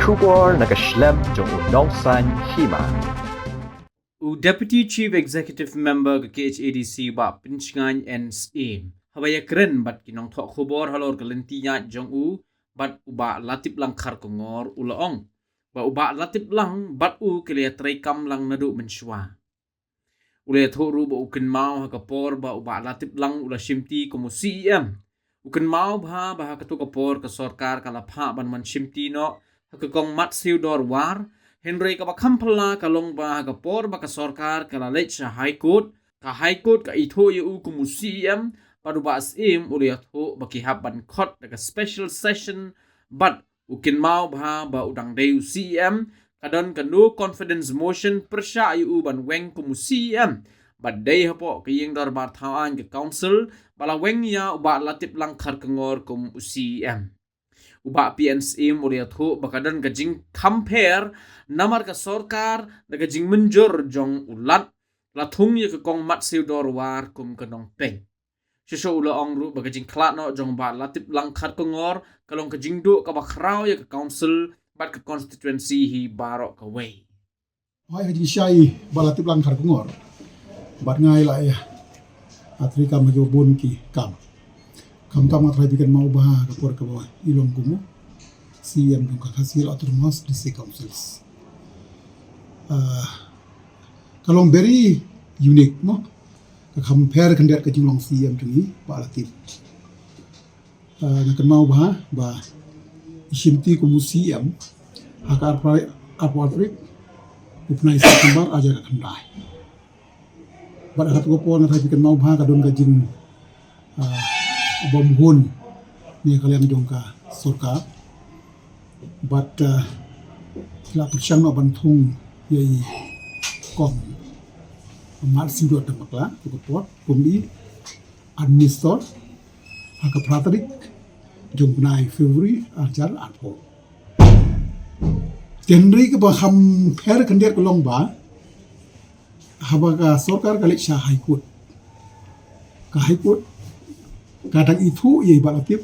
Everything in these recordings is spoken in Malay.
Shubor nakaslem jong unongsan hima. Deputy Chief Executive Member ke KHADC ba pinchngan NSA habaya keren bat kinong thok khobor halor kalentinya jong bat uba latip lang khar kongor ulaong ba uba latip lang bat kele traikam lang nadu menshwa ule thoru ba ukin mau ha kapor ba uba latip lang ula shimti komu CEM ukin mau ba hakatu kapor ka sarkar kala pha ban man shimti no hakakong matsiu dor war Henry ka bakampala kalong ba kapor ba ka sarkar kala lech sa high court ka itho yu kumu CEM padu ba asim uliat ho bakihaban court daga special session but ukin mau ba udang deu CEM kadon ka no confidence motion persya yu ban weng kumu CEM but day hapo kaying darbar thawaan ke council bala weng ya uba latip lang khar kangor kumu CEM uba PNSM uliat ho bakadon ka jing compare namar ka sarkar daga jing menjur jong ulat lathung ye ka kong mat seudor war kum kanong peng Shisho ula ongru bagajing klatno jong ba latip lang khat kongor kalong ka jingdo ka bakraw ya ka council bat ka constituency hi barok ka way. Ay hajing syai ba latip lang khat kongor bat ngai la ya atri kam jo bon ki kam atrai bikin mau bah ka por ka ba ilong gumo CM dong ka hasil autonomous district councils kalong very unique no compare kan dia ke jinglong CM tuni ba latip nak mau bah isimti ko mu CM hakar apatrik upnai September aja ka kandai ba hat ko po na thai kan mau bah ka don ka jing bom hun ni kalian jong ka sarkar but la persyang no bantung yai kong Amat sido damakla tukupot kumi administrator haka pratarik jomnai February ajar atpo January ke baham per kandiat kolong ba habaga sarkar kalik sah high court kadang itu ye balatip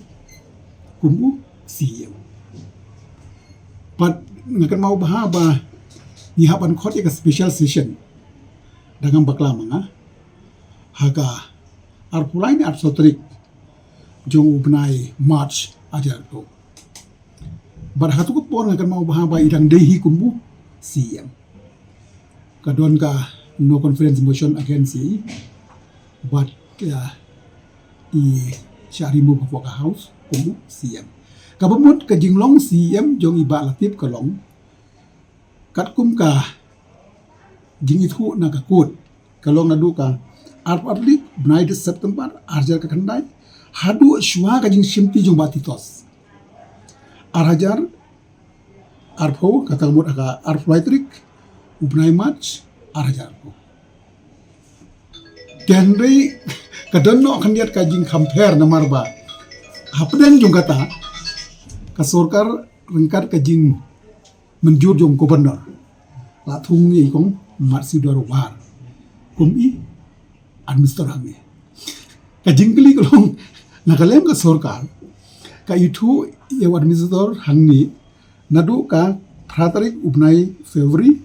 kumu CM but ngakan mau bahaba ni haban court ye special session dengan bakla manga haga arpulai ni arsoterik jong ubnai March ajar to bar hatu ko por ngakan mau bahaba idang dehi kumbu CM kadon ka no conference motion against ye but i syarimu ka house kumbu CM kabamut ka jinglong CM jong iba latip kalong katkum ka jing itu nak akut kalau ngadu ka arpablik benai de September arjar ka kandai hadu shwa ka jing simti jong batitos arhajar arpo kata mut aka arflaitrik ubnai March arhajar ko January kadonno kandiat ka jing compare namar ba hapden jong kata ka sarkar rengkat ka jing menjur jong gubernur la thung ni kong marsi doro war kumi administrator hangi ka jingkli kolong nakalem ka sarkar ka itu ye administrator hangi nadu ka pratarik ubnai February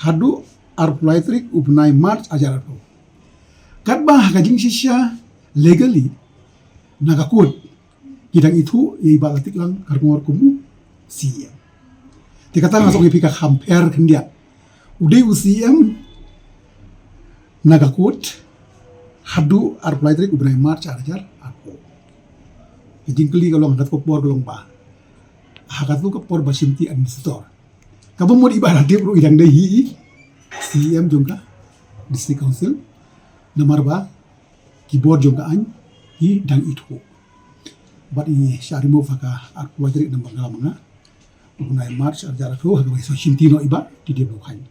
hadu arplaitrik ubnai March ajarato katba ka jing sisya legally nakakut kidang itu ye balatik lang karngor kumu CM dikata ngasok ipika compare kendia udah UCM nagakut hadu arplaitrik ubnai March ajar aku jingkli kalau ngadat kopor golong ba hakatu kopor basimti administrator kamu mau ibarat dia bro idang dehi CM juga district council nomor ba keyboard juga an i dang itu bat i syarimu faka arplaitrik nambang galamanga ubnai March ajar aku hagabai so simti no iba di dia blokai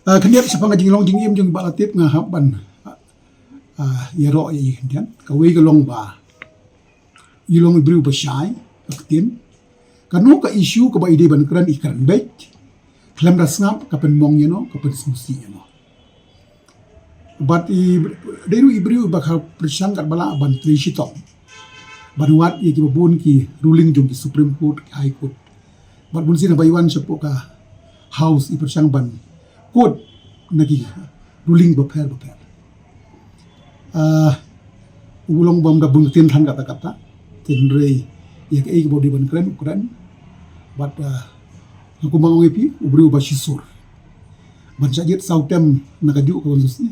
kendiat sepang jing long jing im jing balatip ngahaban yero ye kendian kawai galong ba ilong ibriu basyai aktin kanu ka issue ka ba ide ban kran ikran bet klam rasngap ka pen mong yeno ka pen susi yeno but deru ibriu bakal persang kat bala ban trishitong banuat ye ki babun ki ruling jong ki Supreme Court High Court Bat bun sina bayuan sepo ka house ipersang ban kod nagi ruling beper. Ulong bam da bung tin than kata-kata tin rei ya ke body ban keren bat aku mangong ipi ubri ubasisur ban sajit sautem nakaju ko susi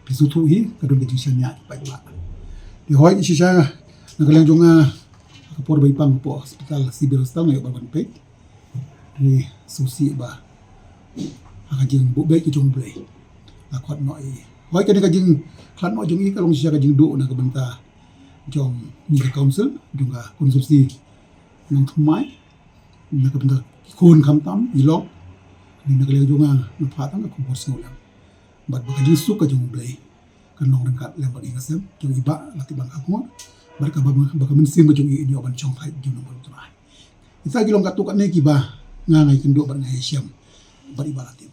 pisutu hi kadun ke jisanya pai ba di hoi sisa nagaleng jonga kapor bai pang po hospital sibir stang ayo ban pe di susi ba akajing bu bai ki jong blai akot noi hoi ke kajing khan no jong i kalong sisa kajing do na kabenta jong ni council jonga konsumsi nang thumai na kabenta kun kamtam ilok ni nagaleng jonga na phatang ko borso lang bat ba kajing su ka jong blai kan nong kat lem ba ingasem jong iba lati bang aku barka ba mensim ba jong i ni oban chong phai jong nong trai isa gilong katuk ne ki ba ngangai kendo ban ngai siam bari balatim